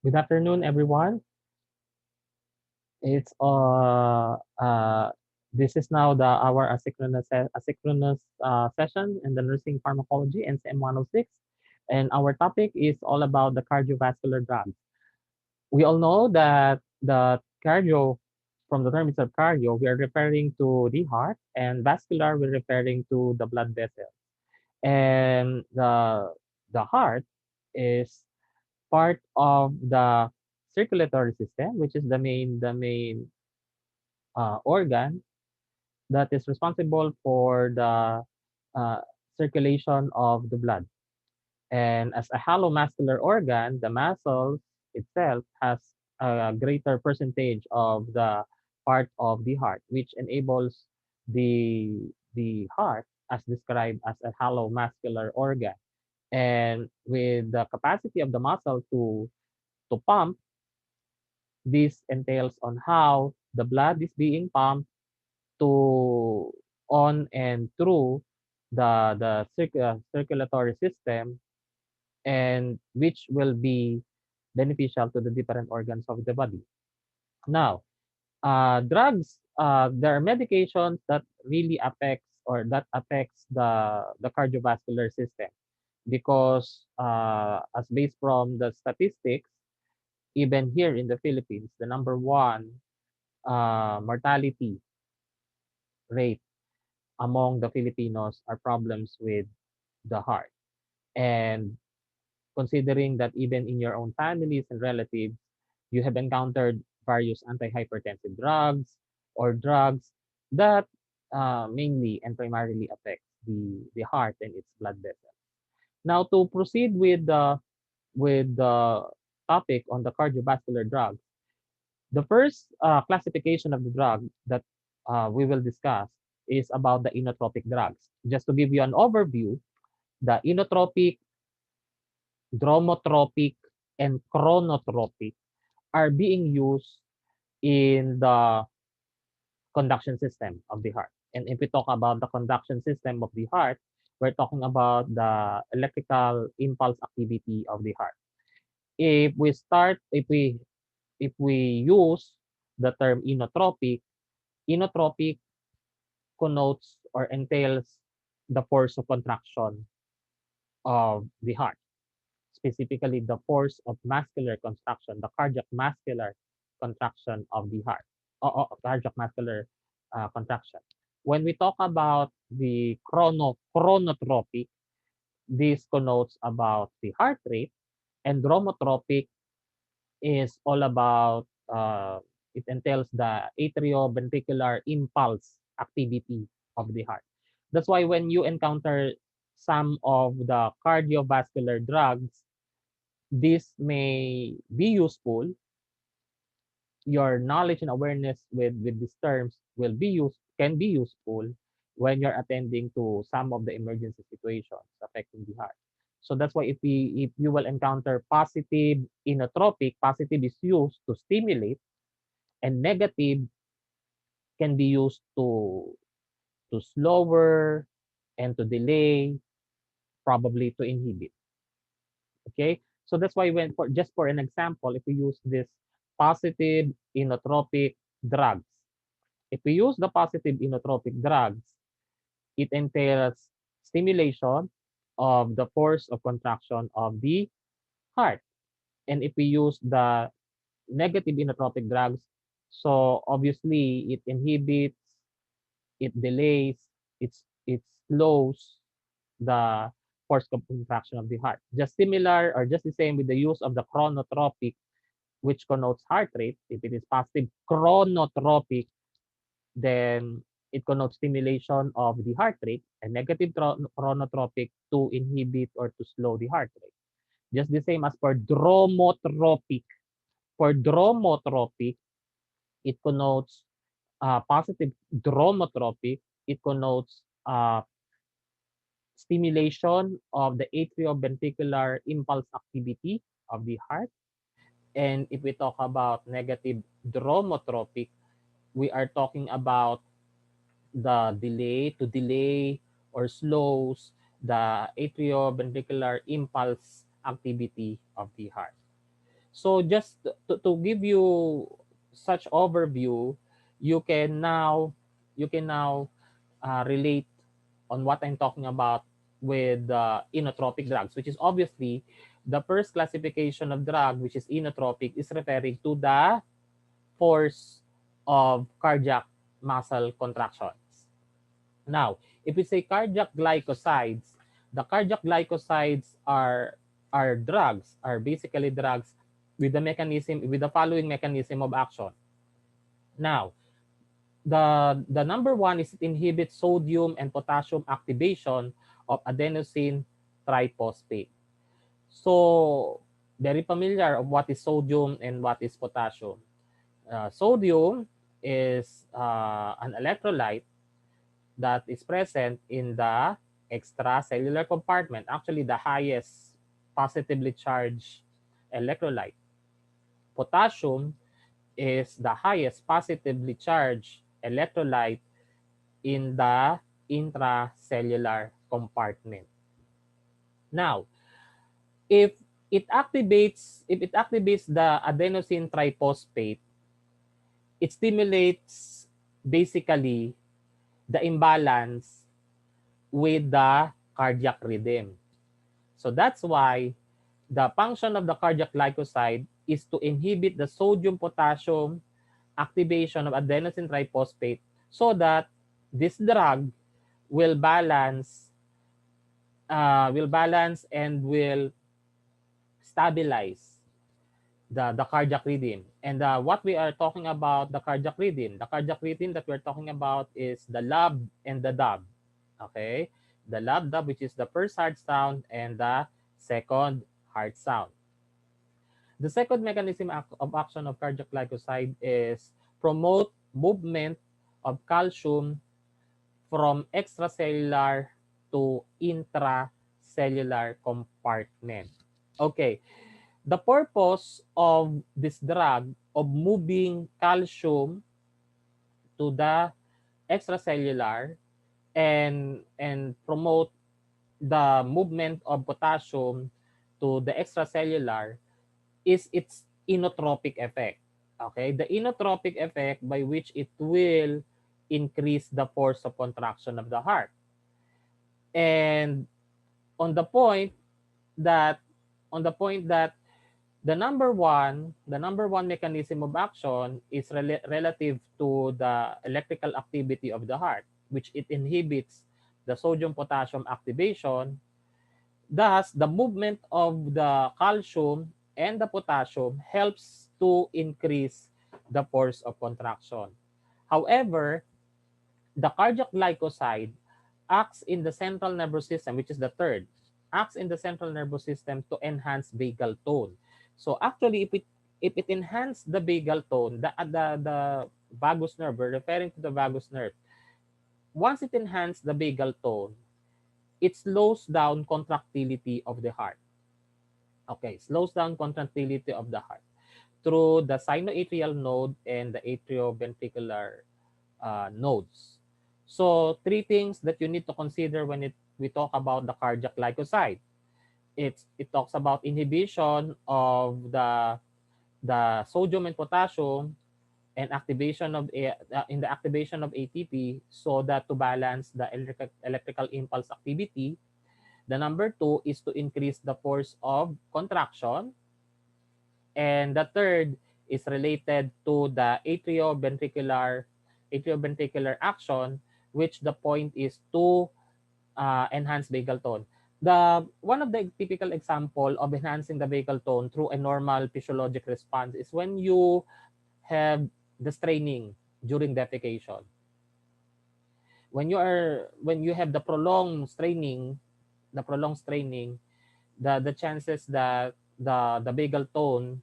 Good afternoon, everyone. It's this is now the our asynchronous session in the nursing pharmacology NCM 106, and our topic is all about the cardiovascular drugs. We all know that the cardio, from the term itself cardio, we are referring to the heart, and vascular we're referring to the blood vessel, and the heart is part of the circulatory system, which is the main organ that is responsible for the uh, circulation of the blood. And as a hollow muscular organ, the muscles itself has a greater percentage of the part of the heart, which enables the the heart as described as a hollow muscular organ. And with the capacity of the muscle to pump, this entails on how the blood is being pumped to on and through the circulatory system, and which will be beneficial to the different organs of the body. Now, drugs, there are medications that really affects the cardiovascular system because as based from the statistics, even here in the Philippines, the number one mortality rate among the Filipinos are problems with the heart. And considering that even in your own families and relatives, you have encountered various antihypertensive drugs or drugs that mainly and primarily affect the heart and its blood vessels. Now, to proceed with the topic on the cardiovascular drugs, the first classification of the drug that we will discuss is about the inotropic drugs. Just to give you an overview, the inotropic, dromotropic, and chronotropic are being used in the conduction system of the heart. And if we talk about the conduction system of the heart, we're talking about the electrical impulse activity of the heart. If we start, if we use the term inotropic, inotropic connotes or entails the force of contraction of the heart, specifically the force of muscular contraction, the cardiac muscular contraction of the heart, cardiac muscular contraction. When we talk about the chronotropic, this connotes about the heart rate, and dromotropic is all about it entails the atrioventricular impulse activity of the heart. That's why when you encounter some of the cardiovascular drugs, this may be useful. Your knowledge and awareness with these terms can be useful when you're attending to some of the emergency situations affecting the heart. So that's why if you will encounter positive inotropic, positive is used to stimulate, and negative can be used to slower and to delay, probably to inhibit. Okay, so that's why when for just for an example, if we use this positive inotropic drugs, if we use the positive inotropic drugs, it entails stimulation of the force of contraction of the heart. And if we use the negative inotropic drugs, so obviously it inhibits, it delays, it slows the force of contraction of the heart. Just similar or just the same with the use of the chronotropic, which connotes heart rate. If it is positive chronotropic, then it connotes stimulation of the heart rate, and negative chronotropic to inhibit or to slow the heart rate. Just the same as for dromotropic. For dromotropic, it connotes positive dromotropic. It connotes stimulation of the atrioventricular impulse activity of the heart. And if we talk about negative dromotropic, we are talking about the delay or slows the atrioventricular impulse activity of the heart. So just to give you such overview, you can now relate on what I'm talking about with inotropic drugs, which is obviously the first classification of drug, which is inotropic, is referring to the force of cardiac muscle contractions. Now, if we say cardiac glycosides, the cardiac glycosides are drugs, are basically drugs with the following mechanism of action. Now, the number one is it inhibits sodium and potassium activation of adenosine triphosphate. So, very familiar of what is sodium and what is potassium. Sodium is an electrolyte that is present in the extracellular compartment, actually the highest positively charged electrolyte. Potassium is the highest positively charged electrolyte in the intracellular compartment. Now, if if it activates the adenosine triphosphate, it stimulates basically the imbalance with the cardiac rhythm. So that's why the function of the cardiac glycoside is to inhibit the sodium potassium activation of adenosine triphosphate so that this drug will balance and will stabilize the cardiac rhythm. And what we are talking about, the cardiac rhythm that we're talking about is the lub and the dub. Okay? The lub dub, which is the first heart sound, and the second heart sound. The second mechanism of action of cardiac glycoside is promote movement of calcium from extracellular to intracellular compartment. Okay, the purpose of this drug of moving calcium to the extracellular and promote the movement of potassium to the extracellular is its inotropic effect. Okay, the inotropic effect by which it will increase the force of contraction of the heart. And on the point that on the point that the number one mechanism of action is relative to the electrical activity of the heart, which it inhibits the sodium potassium activation. Thus, the movement of the calcium and the potassium helps to increase the force of contraction. However, the cardiac glycoside acts in the central nervous system, which is the third, acts in the central nervous system to enhance vagal tone. So actually, if it enhances the vagal tone, the vagus nerve, we're referring to the vagus nerve. Once it enhances the vagal tone, it slows down contractility of the heart. Okay, slows down contractility of the heart through the sinoatrial node and the atrioventricular nodes. So three things that you need to consider when we talk about the cardiac glycoside. It talks about inhibition of the sodium and potassium and in the activation of ATP so that to balance the electrical impulse activity. The number two is to increase the force of contraction. And the third is related to the atrioventricular action, which the point is to enhance vagal tone. The one of the typical example of enhancing the vagal tone through a normal physiologic response is when you have the straining during defecation. When you have the prolonged straining, the chances that the vagal tone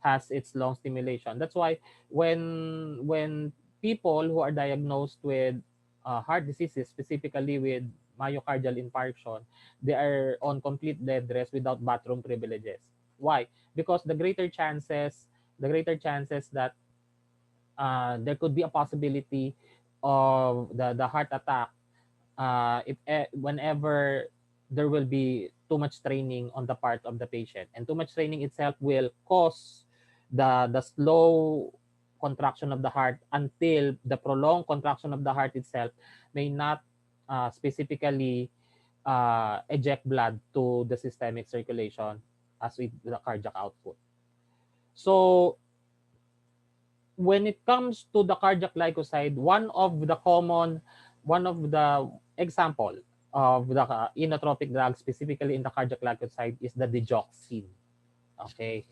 has its long stimulation. That's why when people who are diagnosed with heart diseases, specifically with myocardial infarction, they are on complete bed rest without bathroom privileges. Why? Because the greater chances that there could be a possibility of the heart attack if whenever there will be too much training on the part of the patient, and too much training itself will cause the slow contraction of the heart until the prolonged contraction of the heart itself may not specifically eject blood to the systemic circulation as with the cardiac output. So when it comes to the cardiac glycoside, one of the example of the inotropic drug specifically in the cardiac glycoside is the digoxin. Okay,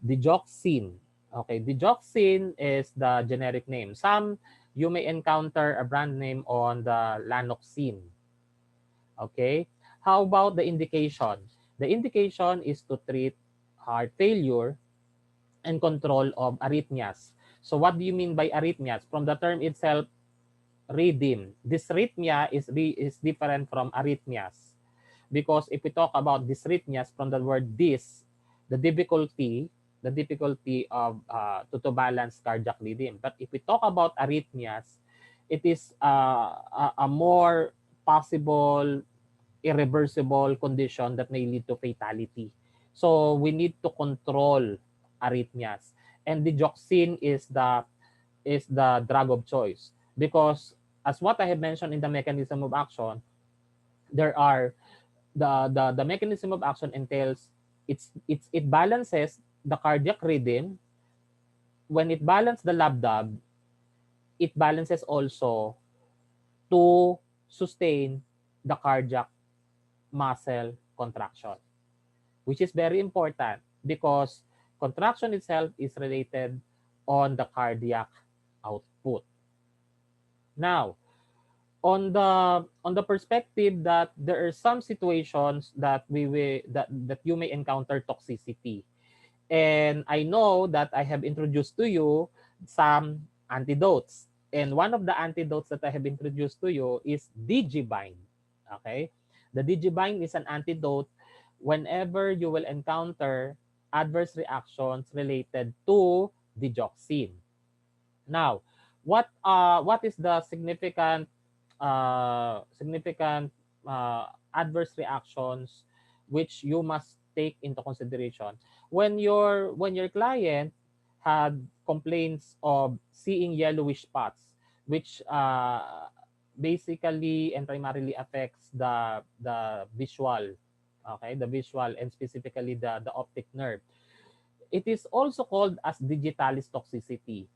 digoxin. Okay, digoxin is the generic name. Some you may encounter a brand name on the lanoxin. Okay, how about the indication? The indication is to treat heart failure and control of arrhythmias. So what do you mean by arrhythmias? From the term itself, rhythm. Dysrhythmia is different from arrhythmias. Because if we talk about dysrhythmias from the word dys, the difficulty of to balance cardiac rhythm. But if we talk about arrhythmias, it is a more possible irreversible condition that may lead to fatality. So we need to control arrhythmias. And digoxin is the drug of choice because as what I have mentioned in the mechanism of action, there are the mechanism of action entails it balances the cardiac rhythm. When it balances the lab, it balances also to sustain the cardiac muscle contraction, which is very important because contraction itself is related on the cardiac output. Now, on the perspective that there are some situations that that you may encounter toxicity. And I know that I have introduced to you some antidotes. And one of the antidotes that I have introduced to you is Digibind. Okay? The Digibind is an antidote whenever you will encounter adverse reactions related to digoxin. Now, what is the significant adverse reactions which you must take into consideration when your client had complaints of seeing yellowish spots, which basically and primarily affects the visual, okay, the visual and specifically the optic nerve. It is also called as digitalis toxicity.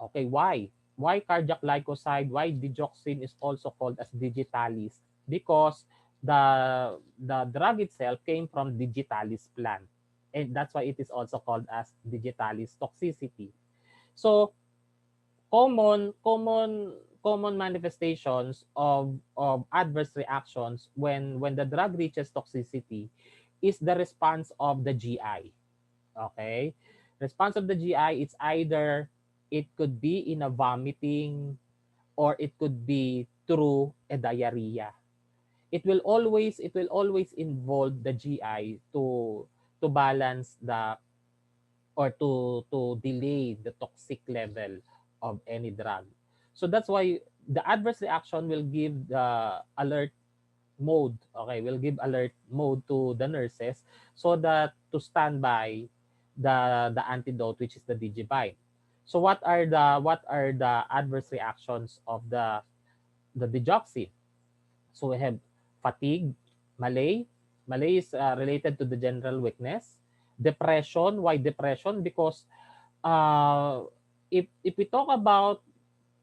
Okay, why? Why cardiac glycoside? Why digoxin is also called as digitalis? Because the drug itself came from digitalis plant. And that's why it is also called as digitalis toxicity. So common manifestations of adverse reactions when the drug reaches toxicity is the response of the GI. Okay? Response of the GI, it's either it could be in a vomiting or it could be through a diarrhea. It will always involve the GI to balance the or to delay the toxic level of any drug. So that's why the adverse reaction will give the alert mode. Okay, we'll give alert mode to the nurses so that to stand by the antidote, which is the Digibind. So what are the adverse reactions of the digoxin? So we have fatigue, malay. Malay is related to the general weakness. Depression. Why depression? Because uh, if we talk about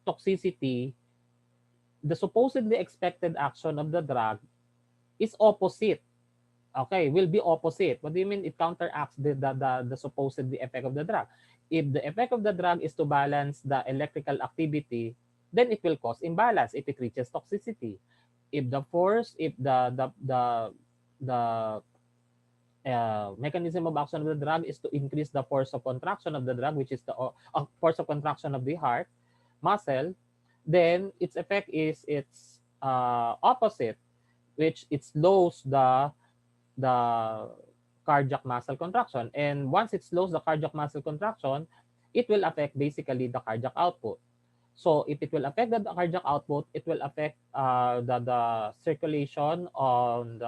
toxicity, the supposedly expected action of the drug is opposite. Okay, will be opposite. What do you mean? It counteracts the supposed effect of the drug. If the effect of the drug is to balance the electrical activity, then it will cause imbalance if it reaches toxicity. If the force, if the mechanism of action of the drug is to increase the force of contraction of the drug, which is the force of contraction of the heart muscle, then its effect is its opposite, which it slows the cardiac muscle contraction. And once it slows the cardiac muscle contraction, it will affect basically the cardiac output. So if it will affect the cardiac output, it will affect the circulation on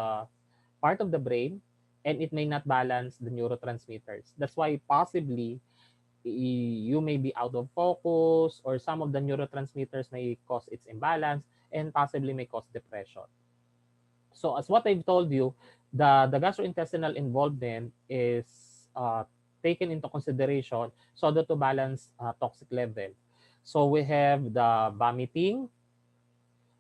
part of the brain, and it may not balance the neurotransmitters. That's why possibly you may be out of focus, or some of the neurotransmitters may cause its imbalance and possibly may cause depression. So as what I've told you, the gastrointestinal involvement is taken into consideration so that to balance toxic level. So we have the vomiting,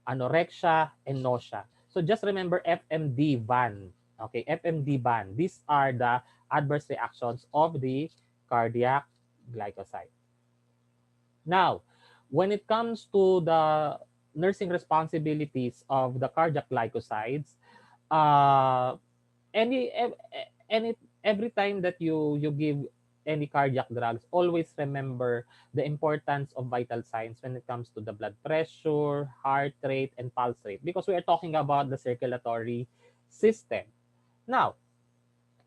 anorexia, and nausea. So just remember FMD ban. Okay, FMD ban. These are the adverse reactions of the cardiac glycoside. Now, when it comes to the nursing responsibilities of the cardiac glycosides, uh, any any every time that you give any cardiac drugs, always remember the importance of vital signs when it comes to the blood pressure, heart rate, and pulse rate, because we are talking about the circulatory system. Now,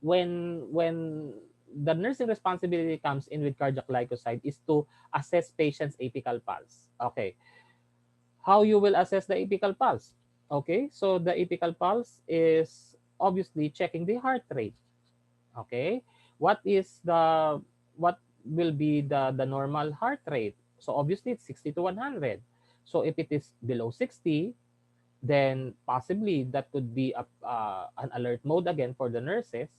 when the nursing responsibility comes in with cardiac glycoside is to assess patient's apical pulse. Okay, how you will assess the apical pulse? Okay, so the apical pulse is obviously checking the heart rate. Okay, what is what will be the normal heart rate? So obviously it's 60 to 100. So if it is below 60, then possibly that could be an alert mode again for the nurses,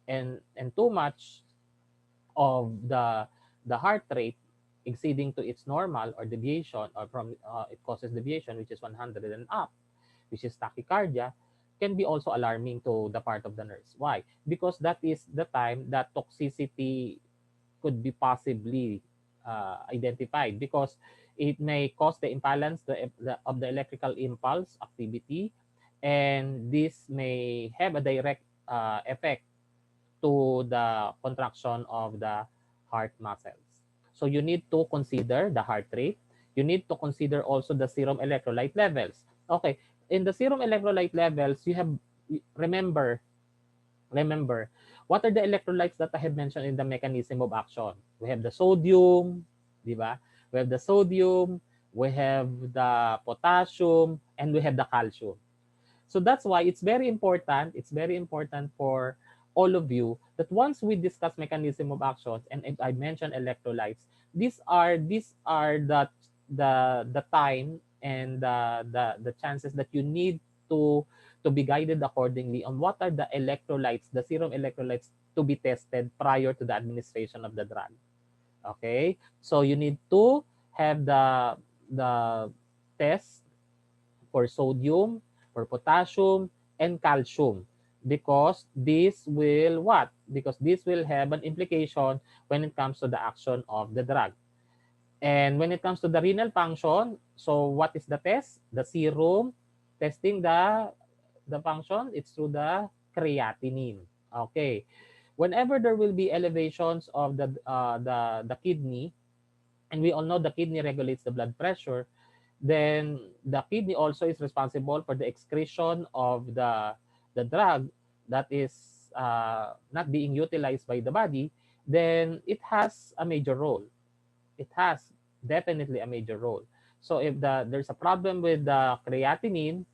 and too much of the heart rate exceeding to its normal or deviation, or from it causes deviation, which is 100 and up, which is tachycardia, can be also alarming to the part of the nurse. Why? Because that is the time that toxicity could be possibly identified, because it may cause the imbalance of the electrical impulse activity, and this may have a direct effect to the contraction of the heart muscles. So you need to consider the heart rate. You need to consider also the serum electrolyte levels. Okay, in the serum electrolyte levels, you have remember remember what are the electrolytes that I have mentioned in the mechanism of action. We have the sodium, di ba? We have the sodium, we have the potassium, and we have the calcium. So that's why it's very important. It's very important for all of you that once we discuss mechanism of actions, and if I mention electrolytes, these are the time and the chances that you need to be guided accordingly on what are the electrolytes, the serum electrolytes to be tested prior to the administration of the drug. Okay, so you need to have the test for sodium, for potassium, and calcium, because this will what? Because this will have an implication when it comes to the action of the drug. And when it comes to the renal function, so what is the test? The serum testing the function, it's through the creatinine. Okay. Whenever there will be elevations of the kidney, and we all know the kidney regulates the blood pressure, then the kidney also is responsible for the excretion of the drug that is not being utilized by the body. Then it has a major role. It has definitely a major role. So if there's a problem with the creatinine,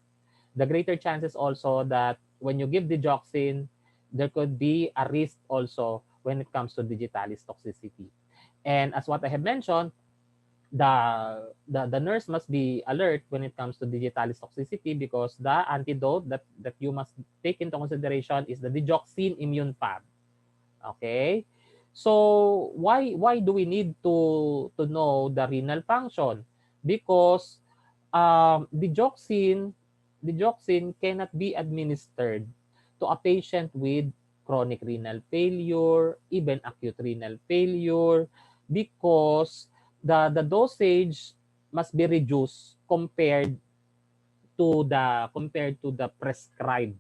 the greater chances also that when you give digoxin, there could be a risk also when it comes to digitalis toxicity. And as what I have mentioned, the nurse must be alert when it comes to digitalis toxicity, because the antidote that you must take into consideration is the digoxin immune pad. Okay? So why do we need to know the renal function? Because digoxin cannot be administered to a patient with chronic renal failure, even acute renal failure, because the dosage must be reduced compared to the prescribed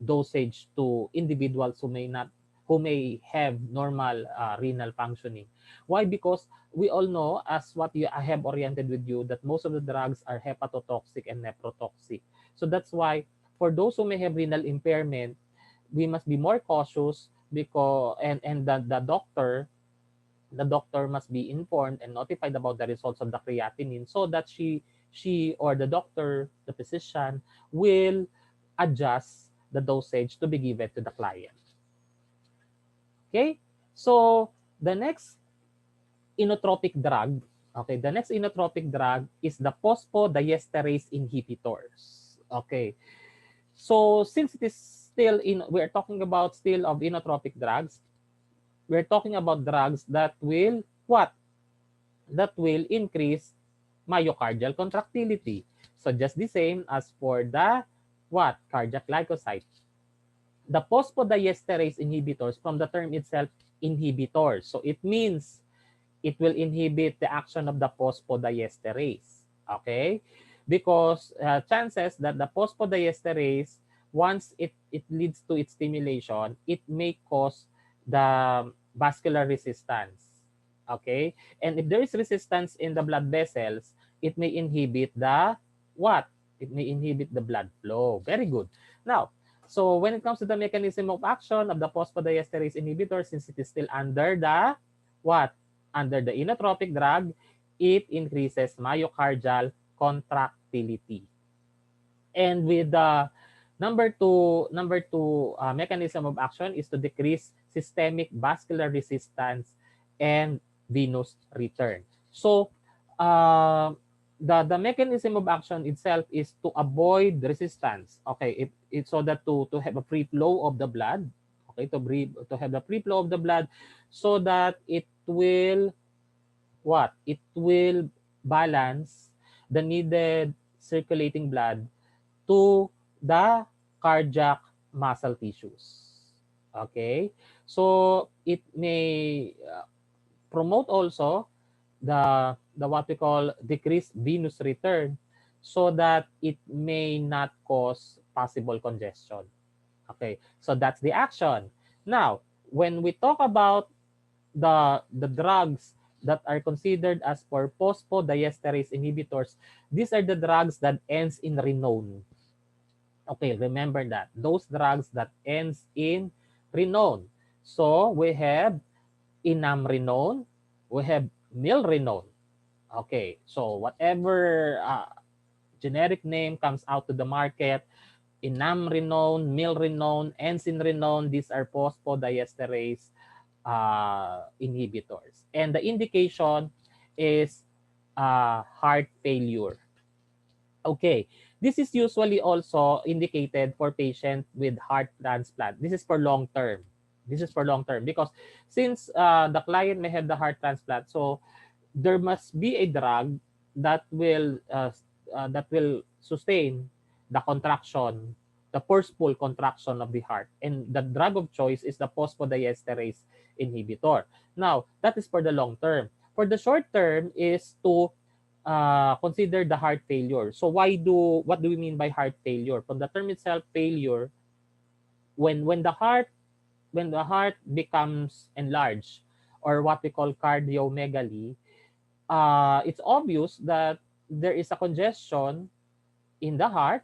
dosage to individuals who may have normal renal functioning. Why? Because we all know, as what I have oriented with you, that most of the drugs are hepatotoxic and nephrotoxic. So that's why for those who may have renal impairment, we must be more cautious, because and the doctor must be informed and notified about the results of the creatinine, so that she or the doctor, the physician, will adjust the dosage to be given to the client. Okay? So, the next inotropic drug, okay, the next inotropic drug is the phosphodiesterase inhibitors. Okay. So, since it is still we're talking about still of inotropic drugs, we're talking about drugs that will what? That will increase myocardial contractility. So just the same as for the what? Cardiac glycosyte. The phosphodiesterase inhibitors, from the term itself, inhibitors. So it means it will inhibit the action of the phosphodiesterase. Okay? Because chances that the phosphodiesterase, once it leads to its stimulation, it may cause the vascular resistance. Okay? And if there is resistance in the blood vessels, it may inhibit the what? It may inhibit the blood flow. Very good. Now, so when it comes to the mechanism of action of the phosphodiesterase inhibitor, since it is still under the what? Under the inotropic drug, it increases myocardial contractility. And with the number two mechanism of action is to decrease systemic vascular resistance and venous return. So the mechanism of action itself is to avoid resistance. Okay, it so that to have a free flow of the blood. Okay, to have the free flow of the blood, so that it will what? It will balance the needed circulating blood to the cardiac muscle tissues. Okay? So it may promote also the what we call decreased venous return, so that it may not cause possible congestion. Okay? So that's the action. Now, when we talk about the drugs that are considered as for phosphodiesterase inhibitors, these are the drugs that ends in renone. Okay, remember that. Those drugs that ends in renone. So we have inamrenone, we have milrenone. Okay, so whatever generic name comes out to the market, inamrenone, milrenone, ensirenone, these are phosphodiesterase inhibitors. And the indication is heart failure. Okay, this is usually also indicated for patients with heart transplant. This is for long term. This is for long term because since the client may have the heart transplant, so there must be a drug that will sustain the contraction, the forceful contraction of the heart. And the drug of choice is the phosphodiesterase inhibitor. Now, that is for the long term. For the short term is to consider the heart failure. So what do we mean by heart failure? From the term itself, failure, when the heart becomes enlarged, or what we call cardiomegaly, it's obvious that there is a congestion in the heart,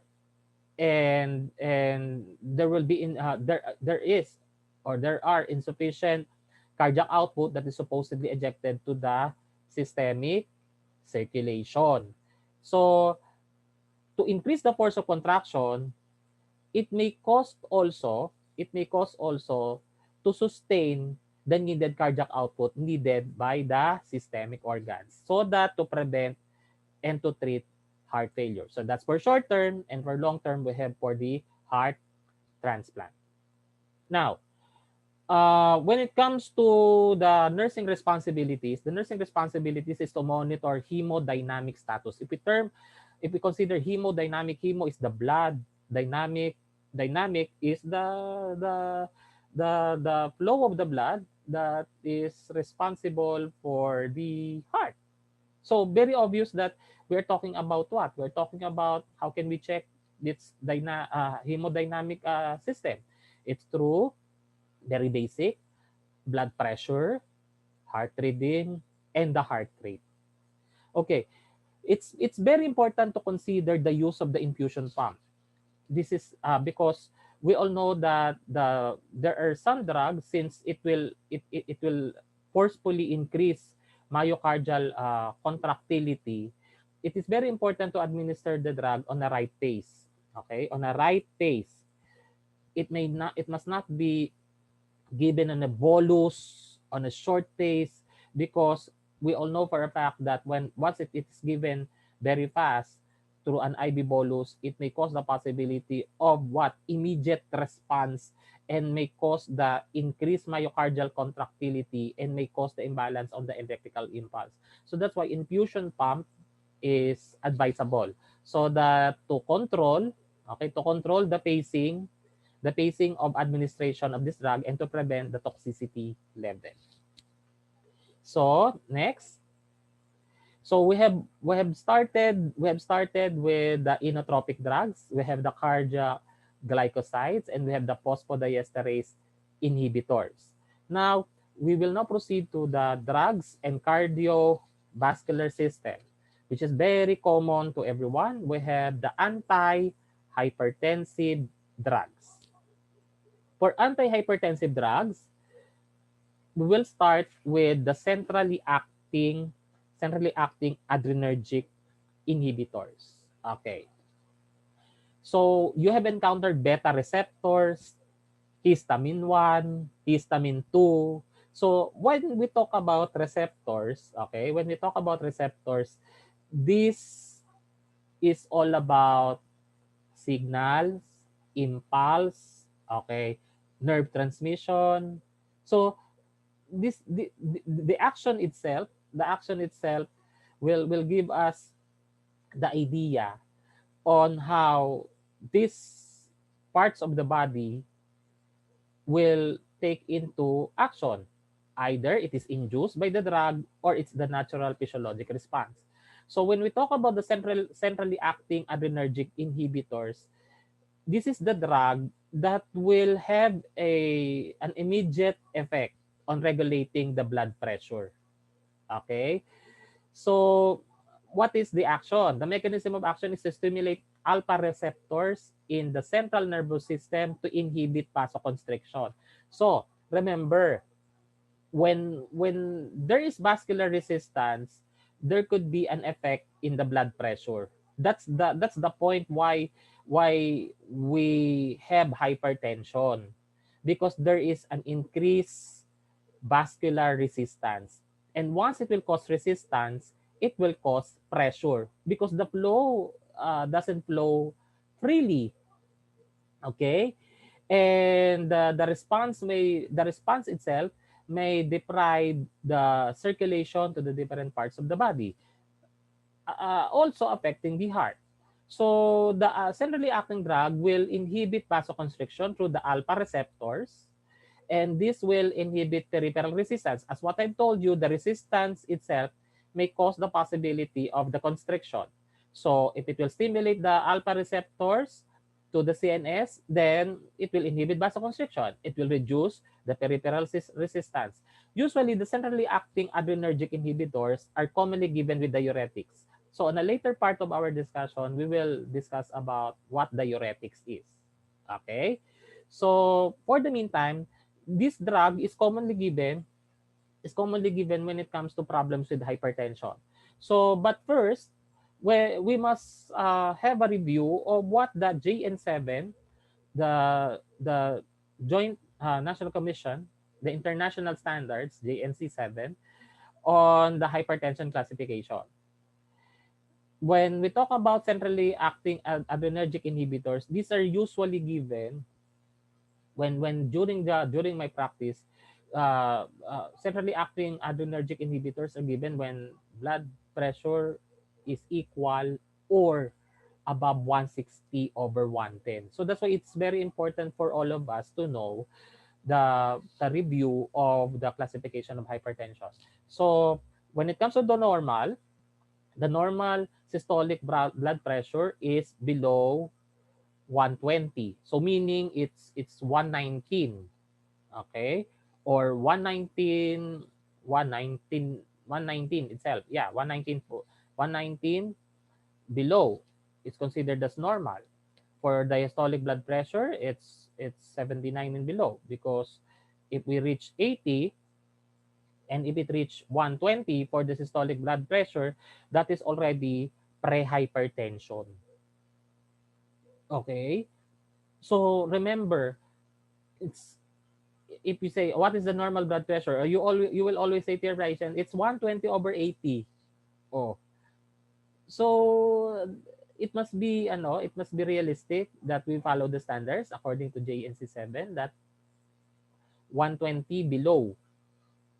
and there will be there is, or there are insufficient cardiac output that is supposedly ejected to the systemic circulation. So to increase the force of contraction, it may cause also to sustain the needed cardiac output needed by the systemic organs, so that to prevent and to treat heart failure. So that's for short term, and for long term we have for the heart transplant. Now, when it comes to the nursing responsibilities is to monitor hemodynamic status. If we consider hemodynamic, hemo is the blood, dynamic is the flow of the blood that is responsible for the heart. So very obvious that we're talking about what? We're talking about how can we check this hemodynamic system. It's through very basic blood pressure, heart rhythm, and the heart rate. Okay, it's very important to consider the use of the infusion pump. This is because we all know that there are some drugs, since it will forcefully increase myocardial contractility. It is very important to administer the drug on the right pace. Okay, on a right pace. It must not be given on a bolus, on a short pace, because we all know for a fact that when once it is given very fast through an IV bolus, it may cause the possibility of what immediate response, and may cause the increased myocardial contractility, and may cause the imbalance on the electrical impulse. So that's why infusion pump is advisable, so that to control, okay, to control the pacing of administration of this drug, and to prevent the toxicity level. So next, so we have started with the inotropic drugs. We have the cardiac glycosides, and we have the phosphodiesterase inhibitors. Now we will now proceed to the drugs and cardiovascular system, which is very common to everyone. We have the anti-hypertensive drugs. For antihypertensive drugs, we will start with the centrally acting adrenergic inhibitors. Okay. So you have encountered beta receptors, histamine 1, histamine 2. So when we talk about receptors, okay, when we talk about receptors, this is all about signals, impulse, okay, nerve transmission. So the action itself will give us the idea on how these parts of the body will take into action. Either it is induced by the drug, or it's the natural physiologic response. So when we talk about the centrally acting adrenergic inhibitors, this is the drug that will have an immediate effect on regulating the blood pressure. Okay? So what is the action? The mechanism of action is to stimulate alpha receptors in the central nervous system to inhibit vasoconstriction. So remember, when there is vascular resistance, there could be an effect in the blood pressure. That's the point why we have hypertension, because there is an increased vascular resistance. And once it will cause resistance, it will cause pressure, because the flow doesn't flow freely. Okay, and the response itself may deprive the circulation to the different parts of the body, also affecting the heart. So the centrally acting drug will inhibit vasoconstriction through the alpha receptors, and this will inhibit peripheral resistance. As what I've told you, the resistance itself may cause the possibility of the constriction. So if it will stimulate the alpha receptors to the CNS, then it will inhibit vasoconstriction. It will reduce the peripheral resistance. Usually, the centrally acting adrenergic inhibitors are commonly given with diuretics. So on a later part of our discussion, we will discuss about what diuretics is. Okay? So for the meantime, this drug is commonly given when it comes to problems with hypertension. So, but first, we must have a review of what the JN7, the Joint National Commission, the international standards, JNC7, on the hypertension classification. When we talk about centrally acting adrenergic inhibitors, these are usually given when during my practice. Centrally acting adrenergic inhibitors are given when blood pressure is equal or above 160 over 110. So that's why it's very important for all of us to know the review of the classification of hypertension. So when it comes to the normal systolic blood pressure is below 120. So meaning it's 119, okay? Or 119, 119, 119 itself. Yeah, 119 119 below is considered as normal. For diastolic blood pressure, it's 79 and below, because if we reach 80, and if it reach 120 for the systolic blood pressure, that is already pre-hypertension. Okay? So remember, it's if you say what is the normal blood pressure, you will always say to your patient, it's 120/80. Oh, so it must be realistic that we follow the standards according to JNC 7 that 120 below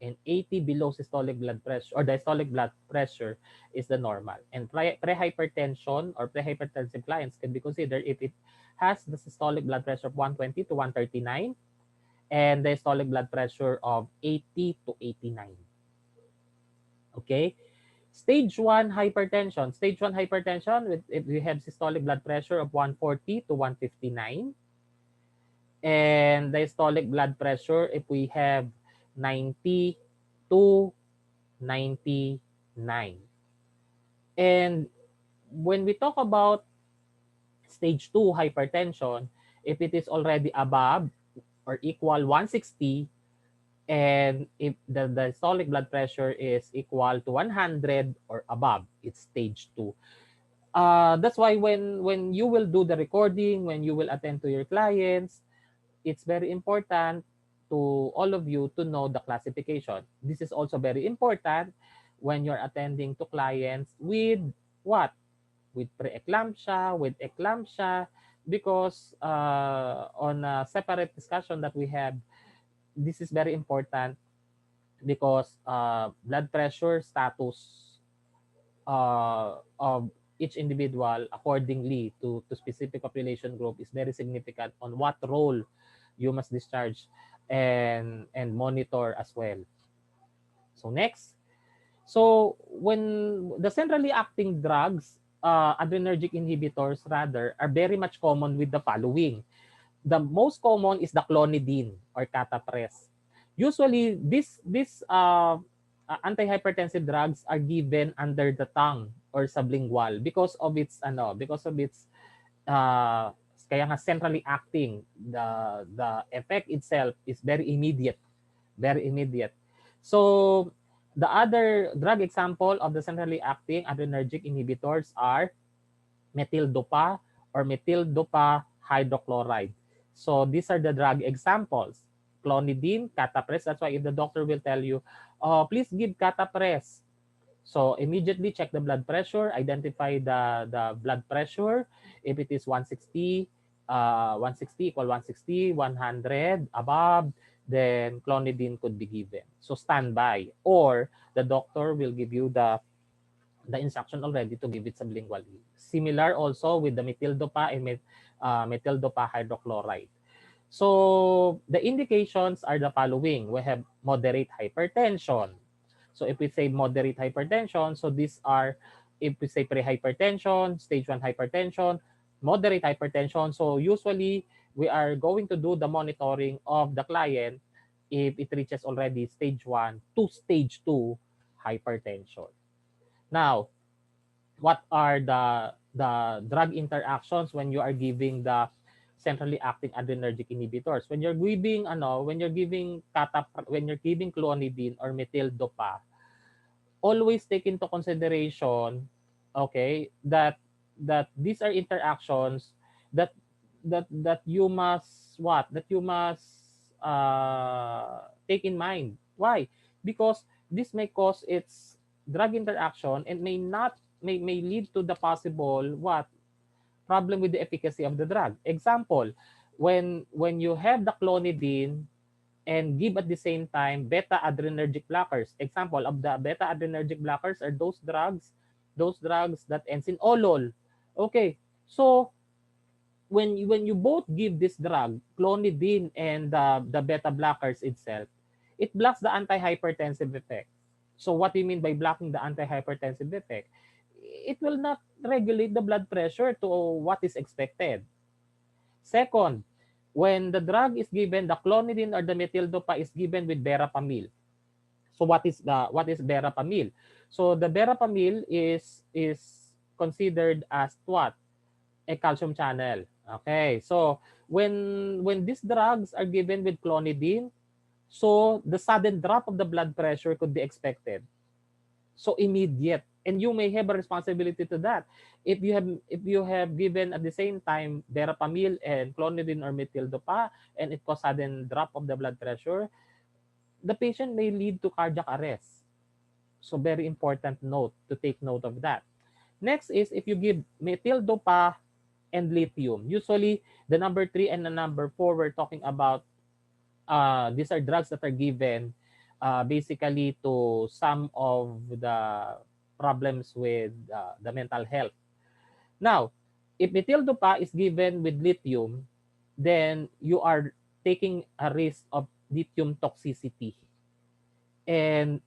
and 80 below systolic blood pressure or diastolic blood pressure is the normal. And pre-hypertension or pre-hypertensive clients can be considered if it has the systolic blood pressure of 120 to 139 and diastolic blood pressure of 80 to 89. Okay? Stage 1 hypertension. Stage 1 hypertension, if we have systolic blood pressure of 140 to 159 and diastolic blood pressure if we have 90 to 99. And when we talk about stage 2 hypertension, if it is already above or equal 160 and if the diastolic blood pressure is equal to 100 or above, it's stage 2. That's why when you will do the recording, when you will attend to your clients, it's very important to all of you to know the classification. This is also very important when you're attending to clients with what? With preeclampsia, with eclampsia, because on a separate discussion that we have, this is very important because blood pressure status of each individual accordingly to specific population group is very significant on what role you must discharge and monitor as well. So next, so when the centrally acting drugs, adrenergic inhibitors rather, are very much common with the following. The most common is the clonidine or catapres. Usually, antihypertensive drugs are given under the tongue or sublingual because of its uh, kaya nga centrally acting. The effect itself is very immediate, very immediate. So the other drug example of the centrally acting adrenergic inhibitors are methyl-dopa or methyl-dopa hydrochloride. So these are the drug examples. Clonidine, catapres. That's why if the doctor will tell you, oh, please give catapres. So immediately check the blood pressure, identify the blood pressure. If it is 160, 160 equal 160, 100 above, then clonidine could be given. So standby. Or the doctor will give you the instruction already to give it sublingually. Similar also with the methyl-dopa and methyl-dopa hydrochloride. So the indications are the following. We have moderate hypertension. So if we say moderate hypertension, so these are, if we say pre-hypertension, stage 1 hypertension, moderate hypertension. So usually we are going to do the monitoring of the client if it reaches already stage 1 to stage 2 hypertension. Now, what are the drug interactions when you are giving the centrally acting adrenergic inhibitors? When you're giving when you're giving clonidine or methyl-dopa, always take into consideration, okay, that these are interactions that that you must that you must take in mind. Why? Because this may cause its drug interaction and may lead to the possible problem with the efficacy of the drug. Example, when you have the clonidine and give at the same time beta adrenergic blockers. Example of the beta adrenergic blockers are those drugs that ends in olol. Okay, so when you both give this drug, clonidine and the beta blockers itself, it blocks the antihypertensive effect. So what do you mean by blocking the antihypertensive effect? It will not regulate the blood pressure to what is expected. Second, when the drug is given, the clonidine or the methyl-dopa is given with verapamil. So what is verapamil? So the verapamil is considered as what? A calcium channel. Okay. So when these drugs are given with clonidine, so the sudden drop of the blood pressure could be expected. So immediate. and you may have a responsibility to that. If you have given at the same time verapamil and clonidine or methyldopa, and it causes sudden drop of the blood pressure, the patient may lead to cardiac arrest. So very important note to take note of that. Next is if you give methyldopa and lithium. Usually the number 3 and the number 4, we're talking about these are drugs that are given basically to some of the problems with the mental health. Now, if methyldopa is given with lithium, then you are taking a risk of lithium toxicity. And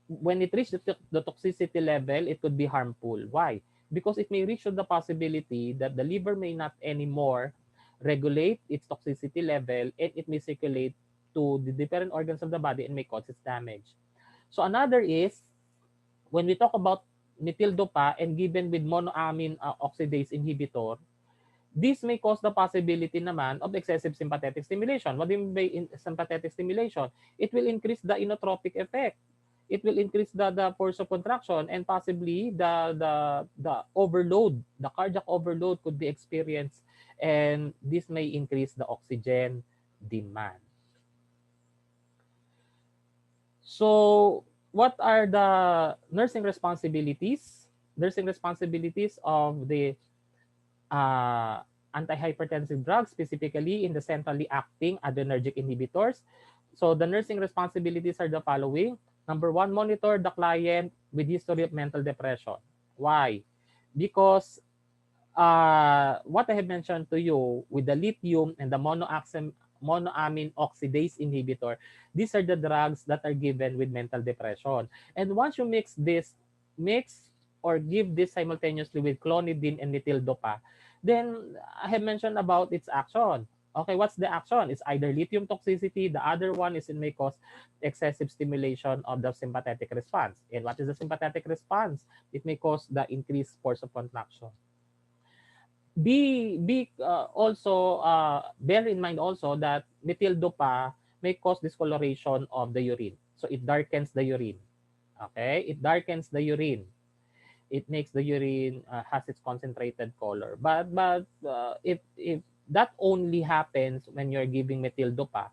when it reaches the toxicity level, it could be harmful. Why? Because it may reach to the possibility that the liver may not anymore regulate its toxicity level, and it may circulate to the different organs of the body and may cause its damage. So another is when we talk about methyldopa and given with monoamine oxidase inhibitor, this may cause the possibility naman of excessive sympathetic stimulation. What do you mean by sympathetic stimulation? It will increase the inotropic effect. It will increase the force of contraction, and possibly the overload, the cardiac overload could be experienced, and this may increase the oxygen demand. So, what are the nursing responsibilities? Nursing responsibilities of the uh, antihypertensive drugs, specifically in the centrally acting adrenergic inhibitors. So the nursing responsibilities are the following. Number one, monitor the client with history of mental depression. Why? Because what I have mentioned to you with the lithium and the monoamine oxidase inhibitor, these are the drugs that are given with mental depression. And once you mix or give this simultaneously with clonidine and methyldopa, then I have mentioned about its action. Okay, what's the action? It's either lithium toxicity, the other one is it may cause excessive stimulation of the sympathetic response. And what is the sympathetic response? It may cause the increased force of contraction. Be also bear in mind also that methyldopa may cause discoloration of the urine. So it darkens the urine. Okay? It darkens the urine. It makes the urine has its concentrated color. But if that only happens when you're giving methyldopa,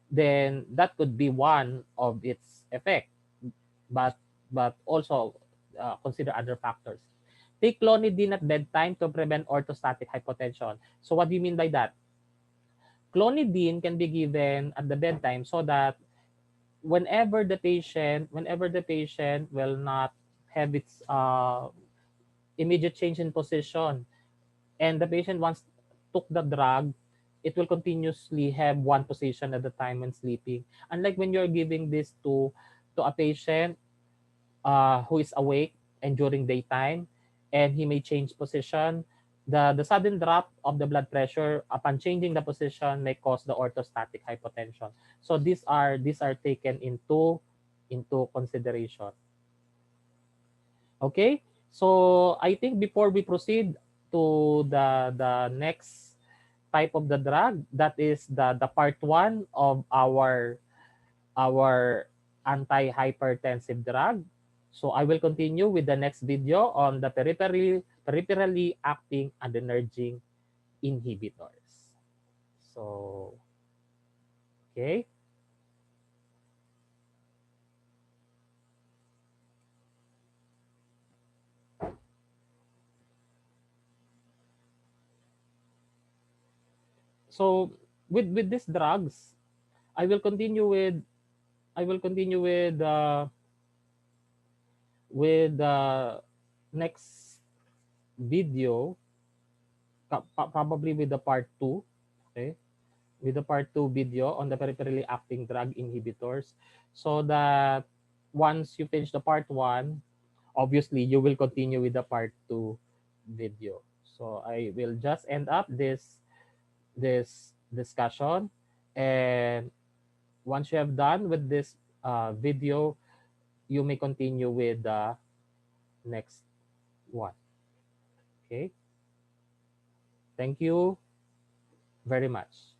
then that could be one of its effect. But but also consider other factors. Take clonidine at bedtime to prevent orthostatic hypotension. So what do you mean by that? Clonidine can be given at the bedtime so that whenever the patient will not have its immediate change in position, and the patient once took the drug, it will continuously have one position at the time when sleeping. Unlike when you're giving this to a patient who is awake and during daytime, and he may change position. The sudden drop of the blood pressure upon changing the position may cause the orthostatic hypotension. So these are taken into consideration. Okay? So I think before we proceed to the next type of the drug, that is the part 1 of our anti-hypertensive drug. So I will continue with the next video on the peripherally acting adrenergic inhibitors. So, okay. So with these drugs, I will continue with I will continue with the next video, probably with the part 2, okay? With the part 2 video on the peripherally acting drug inhibitors, so that once you finish the part 1, obviously you will continue with the part 2 video. So I will just end up this discussion, and once you have done with this video, you may continue with the next one. Okay, thank you very much.